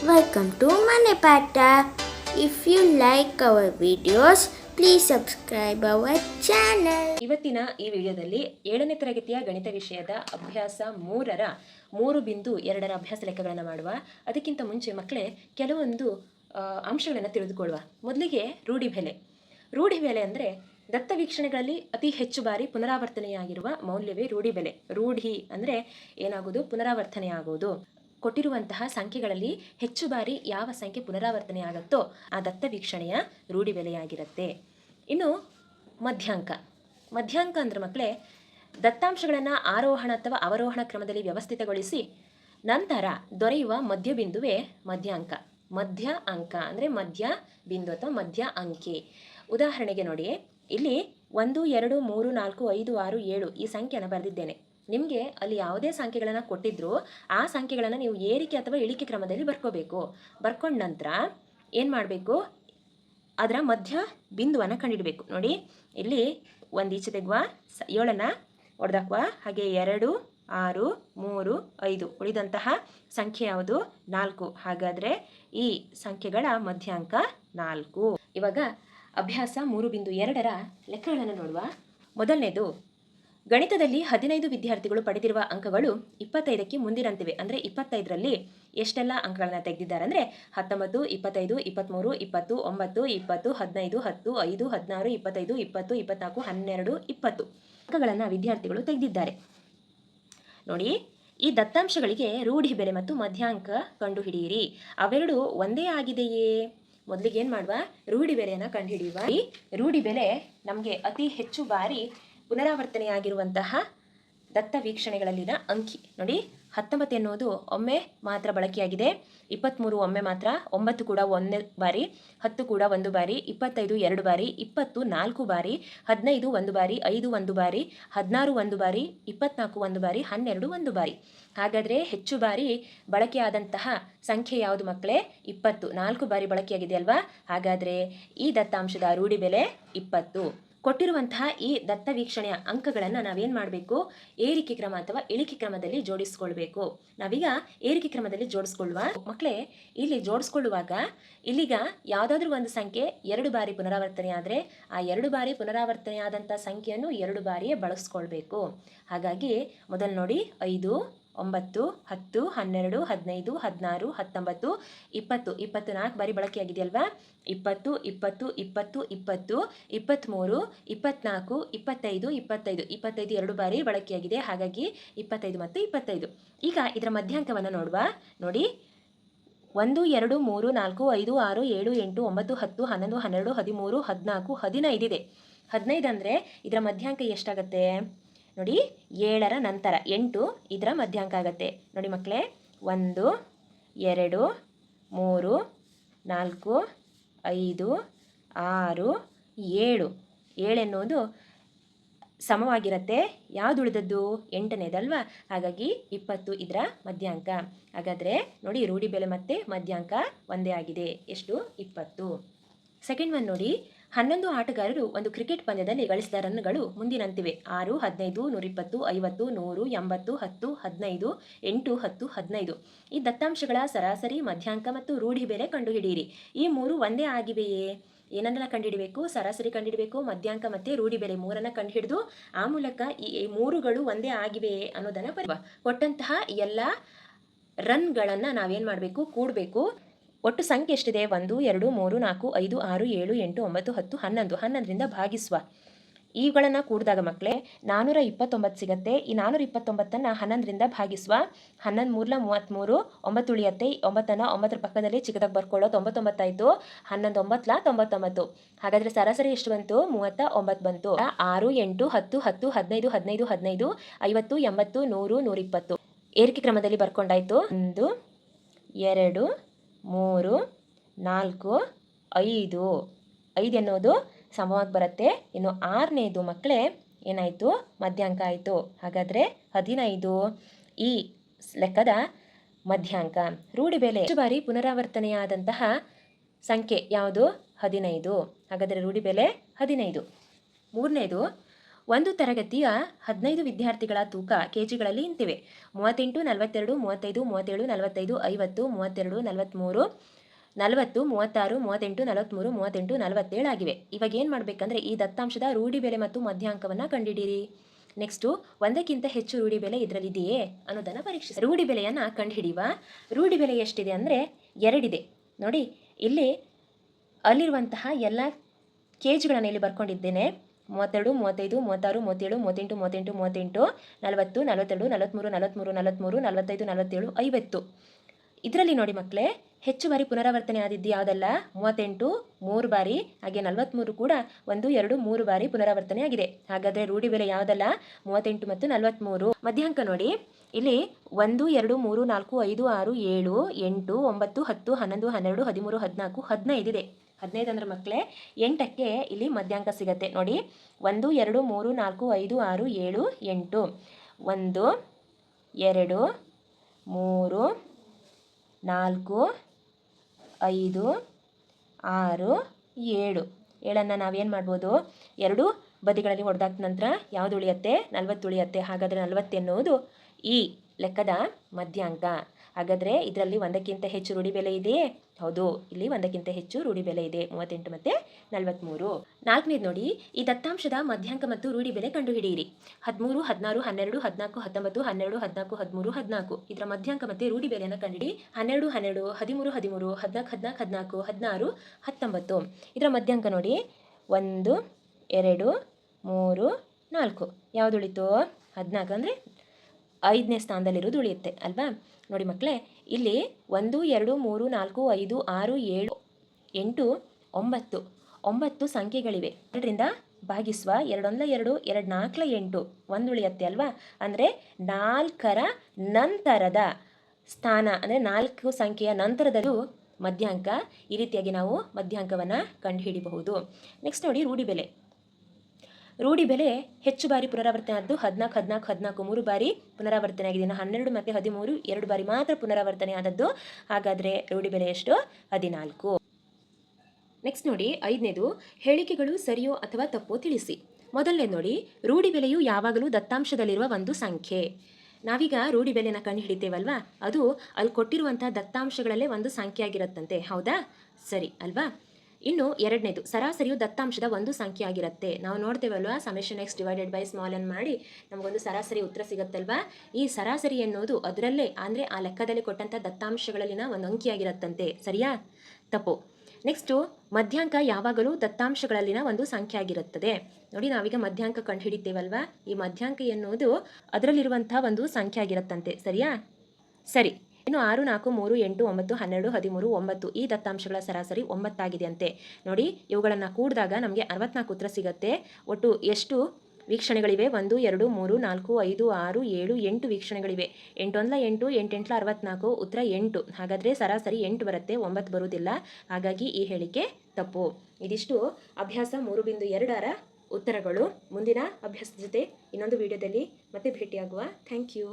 Welcome to Manepata. If you like our videos, please subscribe our channel. ಇವತ್ತಿನ ಈ ವಿಡಿಯೋದಲ್ಲಿ 7ನೇ ತರಗತಿಯ ಗಣಿತ ವಿಷಯದ ಅಭ್ಯಾಸ 3ರ 3.2ರ ಅಭ್ಯಾಸ ಲೆಕ್ಕಗಳನ್ನು ಮಾಡುವ. ಅದಕ್ಕಿಂತ ಮುಂಚೆ ಮಕ್ಕಳೇ ಕೆಲವೊಂದು ಅಂಶಗಳನ್ನು ತಿಳಿದುಕೊಳ್ಳುವ. ಮೊದಲಿಗೆ ರೂಢಿ ಬೆಲೆ ಅಂದರೆ ದತ್ತ ವೀಕ್ಷಣೆಗಳಲ್ಲಿ ಅತಿ ಹೆಚ್ಚು ಬಾರಿ ಪುನರಾವರ್ತನೆಯಾಗಿರುವ ಮೌಲ್ಯವೇ ರೂಢಿ ಬೆಲೆ. ರೂಢಿ ಅಂದರೆ ಏನಾಗೋದು? ಪುನರಾವರ್ತನೆಯಾಗುವುದು. ಕೊಟ್ಟಿರುವಂತಹ ಸಂಖ್ಯೆಗಳಲ್ಲಿ ಹೆಚ್ಚು ಬಾರಿ ಯಾವ ಸಂಖ್ಯೆ ಪುನರಾವರ್ತನೆ ಆಗುತ್ತೋ ಆ ದತ್ತ ವೀಕ್ಷಣೆಯ ರೂಢಿ ಬೆಲೆಯಾಗಿರುತ್ತೆ. ಇನ್ನು ಮಧ್ಯಾಂಕ ಅಂದ್ರೆ ಮಕ್ಕಳೇ, ದತ್ತಾಂಶಗಳನ್ನು ಆರೋಹಣ ಅಥವಾ ಅವರೋಹಣ ಕ್ರಮದಲ್ಲಿ ವ್ಯವಸ್ಥಿತಗೊಳಿಸಿ ನಂತರ ದೊರೆಯುವ ಮಧ್ಯಬಿಂದುವೇ ಮಧ್ಯಾಂಕ. ಮಧ್ಯ ಅಂಕ ಅಂದರೆ ಮಧ್ಯ ಬಿಂದು ಅಥವಾ ಮಧ್ಯ ಅಂಕೆ. ಉದಾಹರಣೆಗೆ ನೋಡಿ, ಇಲ್ಲಿ 1 2 3 4 5 6 7 ಈ ಸಂಖ್ಯೆಯನ್ನು ಬರೆದಿದ್ದೇನೆ. ನಿಮಗೆ ಅಲ್ಲಿ ಯಾವುದೇ ಸಂಖ್ಯೆಗಳನ್ನು ಕೊಟ್ಟಿದ್ರು ಆ ಸಂಖ್ಯೆಗಳನ್ನು ನೀವು ಏರಿಕೆ ಅಥವಾ ಇಳಿಕೆ ಕ್ರಮದಲ್ಲಿ ಬರ್ಕೋಬೇಕು. ಬರ್ಕೊಂಡ ನಂತರ ಏನು ಮಾಡಬೇಕು? ಅದರ ಮಧ್ಯ ಬಿಂದುವನ್ನು ಕಂಡುಹಿಡಬೇಕು. ನೋಡಿ, ಇಲ್ಲಿ ಒಂದು ಈಚೆ ತೆಗುವ 7ನ್ನು ಹೊಡೆದಾಕುವ, ಹಾಗೆ 2 6 3 5 ಉಳಿದಂತಹ ಸಂಖ್ಯೆ ಯಾವುದು? 4. ಹಾಗಾದರೆ ಈ ಸಂಖ್ಯೆಗಳ ಮಧ್ಯಾಂಕ 4. ಇವಾಗ ಅಭ್ಯಾಸ 3.2ರ ಲೆಕ್ಕಗಳನ್ನು ನೋಡುವ. ಮೊದಲನೇದು, ಗಣಿತದಲ್ಲಿ 15 ವಿದ್ಯಾರ್ಥಿಗಳು ಪಡೆದಿರುವ ಅಂಕಗಳು 25ಕ್ಕೆ ಮುಂದಿರಂತಿವೆ. ಅಂದರೆ 25ರಲ್ಲಿ ಎಷ್ಟೆಲ್ಲ ಅಂಕಗಳನ್ನು ತೆಗೆದಿದ್ದಾರೆ ಅಂದರೆ 19 25 23 20 9 20 15 10 5 16 25 20 24 12 20 ಅಂಕಗಳನ್ನು ವಿದ್ಯಾರ್ಥಿಗಳು ತೆಗೆದಿದ್ದಾರೆ. ನೋಡಿ, ಈ ದತ್ತಾಂಶಗಳಿಗೆ ರೂಢಿ ಬೆಲೆ ಮತ್ತು ಮಧ್ಯಾಂಕ ಕಂಡುಹಿಡಿಯಿರಿ. ಅವೆರಡು ಒಂದೇ ಆಗಿದೆಯೇ? ಮೊದಲಿಗೆ ಏನು ಮಾಡುವ? ರೂಢಿ ಬೆಲೆಯನ್ನು ಕಂಡುಹಿಡಿಯುವ. ಈ ರೂಢಿ ಬೆಲೆ ನಮಗೆ ಅತಿ ಹೆಚ್ಚು ಬಾರಿ ಪುನರಾವರ್ತನೆಯಾಗಿರುವಂತಹ ದತ್ತ ವೀಕ್ಷಣೆಗಳಲ್ಲಿನ ಅಂಕಿ. ನೋಡಿ, 19 ಎನ್ನುವುದು ಒಮ್ಮೆ ಮಾತ್ರ ಬಳಕೆಯಾಗಿದೆ, 23 ಒಮ್ಮೆ ಮಾತ್ರ, 9 ಕೂಡ 1 ಬಾರಿ, 10 ಕೂಡ 1 ಬಾರಿ, 25 2 ಬಾರಿ, 20 4 ಬಾರಿ, 15 1 ಬಾರಿ, 5 1 ಬಾರಿ, 16 1 ಬಾರಿ, 24 1 ಬಾರಿ, 12 1 ಬಾರಿ. ಹಾಗಾದರೆ ಹೆಚ್ಚು ಬಾರಿ ಬಳಕೆಯಾದಂತಹ ಸಂಖ್ಯೆ ಯಾವುದು ಮಕ್ಕಳೇ? 20. 4 ಬಾರಿ ಬಳಕೆಯಾಗಿದೆ ಅಲ್ವಾ? ಹಾಗಾದರೆ ಈ ದತ್ತಾಂಶದ ರೂಢಿ ಬೆಲೆ 20. ಕೊಟ್ಟಿರುವಂತಹ ಈ ದತ್ತ ವೀಕ್ಷಣೆಯ ಅಂಕಗಳನ್ನು ನಾವೇನು ಮಾಡಬೇಕು? ಏರಿಕೆ ಕ್ರಮ ಅಥವಾ ಇಳಿಕೆ ಕ್ರಮದಲ್ಲಿ ಜೋಡಿಸ್ಕೊಳ್ಬೇಕು. ನಾವೀಗ ಏರಿಕೆ ಕ್ರಮದಲ್ಲಿ ಜೋಡಿಸ್ಕೊಳ್ಳುವ. ಮಕ್ಕಳೇ, ಇಲ್ಲಿ ಜೋಡಿಸ್ಕೊಳ್ಳುವಾಗ ಇಲ್ಲಿಗ ಯಾವುದಾದ್ರೂ ಒಂದು ಸಂಖ್ಯೆ 2 ಬಾರಿ ಪುನರಾವರ್ತನೆ ಆದರೆ ಆ 2 ಬಾರಿ ಪುನರಾವರ್ತನೆಯಾದಂಥ ಸಂಖ್ಯೆಯನ್ನು 2 ಬಾರಿಯೇ ಬಳಸ್ಕೊಳ್ಬೇಕು. ಹಾಗಾಗಿ ಮೊದಲು ನೋಡಿ, 5 9 10 12 15 16 19 20 24 ಬಾರಿ ಬಳಕೆಯಾಗಿದೆಯಲ್ವಾ? 20 20 20 20 23 24 25 25 25 2 ಬಾರಿ ಬಳಕೆಯಾಗಿದೆ. ಹಾಗಾಗಿ 25 ಮತ್ತು 25. ಈಗ ಇದರ ಮಧ್ಯಾಂಕವನ್ನು ನೋಡುವ. ನೋಡಿ, 1 2 3 4 5 6 7 8 9 10 11 12 13 14 15 ಇದೆ. 15 ಅಂದರೆ ಇದರ ಮಧ್ಯಾಂಕ ಎಷ್ಟಾಗತ್ತೆ? ನೋಡಿ, 7ರ ನಂತರ 8 ಇದರ ಮಧ್ಯಾಂಕ ಆಗುತ್ತೆ. ನೋಡಿ ಮಕ್ಕಳೇ, 1 2 3 4 5 6 7 7 ಎನ್ನುವುದು ಸಮವಾಗಿರುತ್ತೆ. ಯಾವುದು ಉಳಿದದ್ದು? 8ನೇದಲ್ವಾ? ಹಾಗಾಗಿ 20 ಇದರ ಮಧ್ಯಾಂಕ. ಹಾಗಾದರೆ ನೋಡಿ, ರೂಢಿ ಬೆಲೆ ಮತ್ತು ಮಧ್ಯಾಂಕ ಒಂದೇ ಆಗಿದೆ. ಎಷ್ಟು? 20. ಸೆಕೆಂಡ್ ಒನ್ ನೋಡಿ, 11 ಆಟಗಾರರು ಒಂದು ಕ್ರಿಕೆಟ್ ಪಂದ್ಯದಲ್ಲಿ ಗಳಿಸಿದ ರನ್ಗಳು ಮುಂದಿನಂತಿವೆ: 6 15 120 50 100 80 10 15 8 10 15. ಈ ದತ್ತಾಂಶಗಳ ಸರಾಸರಿ, ಮಧ್ಯಾಂಕ ಮತ್ತು ರೂಢಿ ಬೆಲೆ ಕಂಡುಹಿಡಿಯಿರಿ. ಈ 3 ಒಂದೇ ಆಗಿವೆಯೇ? ಏನನ್ನೆಲ್ಲ ಕಂಡುಹಿಡಬೇಕು? ಸರಾಸರಿ ಕಂಡುಹಿಡಬೇಕು, ಮಧ್ಯಾಂಕ ಮತ್ತು ರೂಢಿ ಬೆಲೆ 3ಅನ್ನು ಕಂಡುಹಿಡಿದು ಆ ಮೂಲಕ ಈ 3ಗಳು ಒಂದೇ ಆಗಿವೆಯೇ ಅನ್ನೋದನ್ನು ಬರೆಯುವ. ಕೊಟ್ಟಂತಹ ಎಲ್ಲ ರನ್ಗಳನ್ನು ನಾವೇನು ಮಾಡಬೇಕು? ಕೂಡಬೇಕು. ಒಟ್ಟು ಸಂಖ್ಯೆ ಎಷ್ಟಿದೆ? 1 2 3 4 5 6 7 8 9 10 11. 11ರಿಂದ ಭಾಗಿಸುವ. ಇವುಗಳನ್ನು ಕೂಡಿದಾಗ ಮಕ್ಕಳೇ 429 ಸಿಗುತ್ತೆ. ಈ 429ನ್ನು 11ರಿಂದ ಭಾಗಿಸುವ. 11 3 33, 9 ಉಳಿಯುತ್ತೆ. 9ನ್ನು 9ರ ಪಕ್ಕದಲ್ಲಿ ಚಿಕ್ಕದಾಗಿ ಬರ್ಕೊಳ್ಳೋ. 99 ಆಯಿತು. 11 9 99. ಹಾಗಾದರೆ ಸರಾಸರಿ ಎಷ್ಟು ಬಂತು? 39 ಬಂತು. 6 8 10 10 15 15 15 50 80 100 120 ಏರಿಕೆ ಕ್ರಮದಲ್ಲಿ ಬರ್ಕೊಂಡಾಯಿತು. 1 2 3 4 5 5 ಎನ್ನುವುದು ಸಮವಾಗಿ ಬರುತ್ತೆ. ಇನ್ನು 6ನೇದು ಮಕ್ಕಳೇ ಏನಾಯಿತು? ಮಧ್ಯಾಂಕ ಆಯಿತು. ಹಾಗಾದರೆ 15 ಈ ಲೆಕ್ಕದ ಮಧ್ಯಾಂಕ. ರೂಢಿ ಬೆಲೆ ಹೆಚ್ಚು ಬಾರಿ ಪುನರಾವರ್ತನೆಯಾದಂತಹ ಸಂಖ್ಯೆ ಯಾವುದು? 15. ಹಾಗಾದರೆ ರೂಢಿ ಬೆಲೆ 15. 3ನೇದು, ಒಂದು ತರಗತಿಯ 15 ವಿದ್ಯಾರ್ಥಿಗಳ ತೂಕ ಕೆಜಿಗಳಲ್ಲಿ ಇಂತಿವೆ: 38, 42, 35, 37, 45, 50, 32, 43, 40, 36, 38, 43, 38, 47 ಆಗಿವೆ. ಇವಾಗ ಏನು ಮಾಡಬೇಕಂದ್ರೆ ಈ ದತ್ತಾಂಶದ ರೂಢಿ ಬೆಲೆ ಮತ್ತು ಮಧ್ಯಾಂಕವನ್ನು ಕಂಡುಹಿಡಿಯಿರಿ. ನೆಕ್ಸ್ಟು, ಒಂದಕ್ಕಿಂತ ಹೆಚ್ಚು ರೂಢಿ ಬೆಲೆ ಇದರಲ್ಲಿದೆಯೇ ಅನ್ನೋದನ್ನು ಪರೀಕ್ಷಿಸಿ. ರೂಢಿ ಬೆಲೆಯನ್ನು ಕಂಡುಹಿಡಿಯುವ. ರೂಢಿ ಬೆಲೆ ಎಷ್ಟಿದೆ ಅಂದರೆ 2 ಇದೆ ನೋಡಿ. ಇಲ್ಲಿ ಅಲ್ಲಿರುವಂತಹ ಎಲ್ಲ ಕೆಜಿಗಳನ್ನು ಇಲ್ಲಿ ಬರ್ಕೊಂಡಿದ್ದೇನೆ: 32, 35, 36, 37, 38, 38, 38, 40, 42, 43, 43, 43, 45, 47, 50. ಇದರಲ್ಲಿ ನೋಡಿ ಮಕ್ಕಳೇ, ಹೆಚ್ಚು ಬಾರಿ ಪುನರಾವರ್ತನೆ ಆದಿದ್ದು ಯಾವುದಲ್ಲ? 38 3 ಬಾರಿ, ಹಾಗೆ 43 ಕೂಡ 1, 2, 3 ಬಾರಿ ಪುನರಾವರ್ತನೆ ಆಗಿದೆ. ಹಾಗಾದರೆ ರೂಢಿ ಬೆಲೆ ಯಾವುದಲ್ಲ? 38 ಮತ್ತು 43. ಮಧ್ಯಾಂಕ ನೋಡಿ, ಇಲ್ಲಿ 1, 2, 3, 4, 5, 6, 7, 8, 9, 10, 11, 12, 13, 14, 15 ಇದೆ. 15 ಅಂದ್ರೆ ಮಕ್ಕಳೇ 8ಕ್ಕೆ ಇಲ್ಲಿ ಮಧ್ಯಾಂಕ ಸಿಗತ್ತೆ ನೋಡಿ. 1, 2, 3, 4, 5, 6, 7, 8. 1, 2, 3, 4, 5, 6, 7. 7ನ್ನು ನಾವೇನು ಮಾಡ್ಬೋದು? 2 ಬದಿಗಳಲ್ಲಿ ಹೊಡೆದಾಕ ನಂತರ ಯಾವುದು ಉಳಿಯುತ್ತೆ? 40 ಉಳಿಯುತ್ತೆ. ಹಾಗಾದರೆ 40 ಎನ್ನುವುದು ಈ ಲೆಕ್ಕದ ಮಧ್ಯಾಂಕ. ಹಾಗಾದರೆ ಇದರಲ್ಲಿ ಒಂದಕ್ಕಿಂತ ಹೆಚ್ಚು ರೂಢಿ ಬೆಲೆ ಇದೆಯೇ? ಹೌದು, ಇಲ್ಲಿ ಒಂದಕ್ಕಿಂತ ಹೆಚ್ಚು ರೂಢಿ ಬೆಲೆ ಇದೆ, 38 ಮತ್ತು 43. 4ನೇದು ನೋಡಿ, ಈ ದತ್ತಾಂಶದ ಮಧ್ಯಾಂಕ ಮತ್ತು ರೂಢಿ ಬೆಲೆ ಕಂಡುಹಿಡಿಯಿರಿ. 13, 16, 12, 14, 19, 12, 14, 13, 14. ಇದರ ಮಧ್ಯಾಂಕ ಮತ್ತು ರೂಢಿ ಬೆಲೆಯನ್ನು ಕಂಡುಹಿಡಿ. 12, 12, 13, 13, 14, 14, 16, 19. ಇದರ ಮಧ್ಯಾಂಕ ನೋಡಿ. 1, 2, 3, 4. ಯಾವುದು ಉಳಿತು? 14 ಅಂದರೆ 5ನೇ ಸ್ಥಾನದಲ್ಲಿರೋದು ಉಳಿಯುತ್ತೆ ಅಲ್ವಾ? ನೋಡಿ ಮಕ್ಕಳೇ, ಇಲ್ಲಿ 1, 2, 3, 4, 5, 6, 7, 8, 9 9 ಸಂಖ್ಯೆಗಳಿವೆ. 2ರಿಂದ ಭಾಗಿಸುವ. 2 1 2, 2 4 8, 1 ಉಳಿಯುತ್ತೆ ಅಲ್ವಾ? ಅಂದರೆ 4ರ ನಂತರದ ಸ್ಥಾನ, ಅಂದರೆ 4 ಸಂಖ್ಯೆಯ ನಂತರದಲ್ಲೂ ಮಧ್ಯಾಂಕ. ಈ ರೀತಿಯಾಗಿ ನಾವು ಮಧ್ಯಾಂಕವನ್ನು ಕಂಡುಹಿಡಿಯಬಹುದು. ನೆಕ್ಸ್ಟ್ ನೋಡಿ, ರೂಢಿ ಬೆಲೆ. ರೂಢಿ ಬೆಲೆ ಹೆಚ್ಚು ಬಾರಿ ಪುನರಾವರ್ತನೆ ಆದ್ದು 14, 14, 14 3 ಬಾರಿ ಪುನರಾವರ್ತನೆ ಆಗಿದೆ. 12 ಮತ್ತು 13 2 ಬಾರಿ ಮಾತ್ರ ಪುನರಾವರ್ತನೆ ಆದದ್ದು. ಹಾಗಾದರೆ ರೂಢಿ ಬೆಲೆ ಎಷ್ಟು? 14. ನೆಕ್ಸ್ಟ್ ನೋಡಿ, 5ನೇದು, ಹೇಳಿಕೆಗಳು ಸರಿಯೋ ಅಥವಾ ತಪ್ಪೋ ತಿಳಿಸಿ. ಮೊದಲನೇದು ನೋಡಿ, ರೂಢಿ ಬೆಲೆಯು ಯಾವಾಗಲೂ ದತ್ತಾಂಶದಲ್ಲಿರುವ ಒಂದು ಸಂಖ್ಯೆ. ನಾವೀಗ ರೂಢಿ ಬೆಲೆನ ಕಂಡು ಹಿಡಿತೇವಲ್ವಾ, ಅದು ಅಲ್ಲಿ ಕೊಟ್ಟಿರುವಂಥ ದತ್ತಾಂಶಗಳಲ್ಲೇ ಒಂದು ಸಂಖ್ಯೆ ಆಗಿರುತ್ತಂತೆ. ಹೌದಾ? ಸರಿ ಅಲ್ವಾ? ಇನ್ನು 2ನೇದು, ಸರಾಸರಿಯು ದತ್ತಾಂಶದ ಒಂದು ಸಂಖ್ಯೆ ಆಗಿರುತ್ತೆ. ನಾವು ನೋಡ್ತೇವಲ್ವಾ, summation x divided by small n ಮಾಡಿ ನಮಗೊಂದು ಸರಾಸರಿ ಉತ್ತರ ಸಿಗುತ್ತಲ್ವಾ. ಈ ಸರಾಸರಿ ಎನ್ನುವುದು ಅದರಲ್ಲೇ, ಅಂದರೆ ಆ ಲೆಕ್ಕದಲ್ಲಿ ಕೊಟ್ಟಂಥ ದತ್ತಾಂಶಗಳಲ್ಲಿನ ಒಂದು ಅಂಕಿಯಾಗಿರುತ್ತಂತೆ. ಸರಿಯಾ? ತಪ್ಪು. ನೆಕ್ಸ್ಟು, ಮಧ್ಯಾಂಕ ಯಾವಾಗಲೂ ದತ್ತಾಂಶಗಳಲ್ಲಿನ ಒಂದು ಸಂಖ್ಯೆ ಆಗಿರುತ್ತದೆ. ನೋಡಿ, ನಾವೀಗ ಮಧ್ಯಾಂಕ ಕಂಡು ಹಿಡಿತೇವಲ್ವಾ, ಈ ಮಧ್ಯಾಂಕ ಎನ್ನುವುದು ಅದರಲ್ಲಿರುವಂಥ ಒಂದು ಸಂಖ್ಯೆ ಆಗಿರುತ್ತಂತೆ. ಸರಿಯಾ? ಸರಿ. ಇನ್ನು 6, 4, 3, 8, 9, 12, 13, 9 ಈ ದತ್ತಾಂಶಗಳ ಸರಾಸರಿ 9 ಆಗಿದೆ ಅಂತೆ. ನೋಡಿ, ಇವುಗಳನ್ನು ಕೂಡಿದಾಗ ನಮಗೆ 64 ಉತ್ತರ ಸಿಗುತ್ತೆ. ಒಟ್ಟು ಎಷ್ಟು ವೀಕ್ಷಣೆಗಳಿವೆ? 1, 2, 3, 4, 5, 6, 7, 8 ವೀಕ್ಷಣೆಗಳಿವೆ. 8 1 8, 8 8 64, ಉತ್ತರ 8. ಹಾಗಾದರೆ ಸರಾಸರಿ 8 ಬರುತ್ತೆ, 9 ಬರುವುದಿಲ್ಲ. ಹಾಗಾಗಿ ಈ ಹೇಳಿಕೆ ತಪ್ಪು. ಇದಿಷ್ಟು ಅಭ್ಯಾಸ 3.2ರ ಉತ್ತರಗಳು. ಮುಂದಿನ ಅಭ್ಯಾಸದ ಜೊತೆ ಇನ್ನೊಂದು ವಿಡಿಯೋದಲ್ಲಿ ಮತ್ತೆ ಭೇಟಿಯಾಗುವ. Thank you.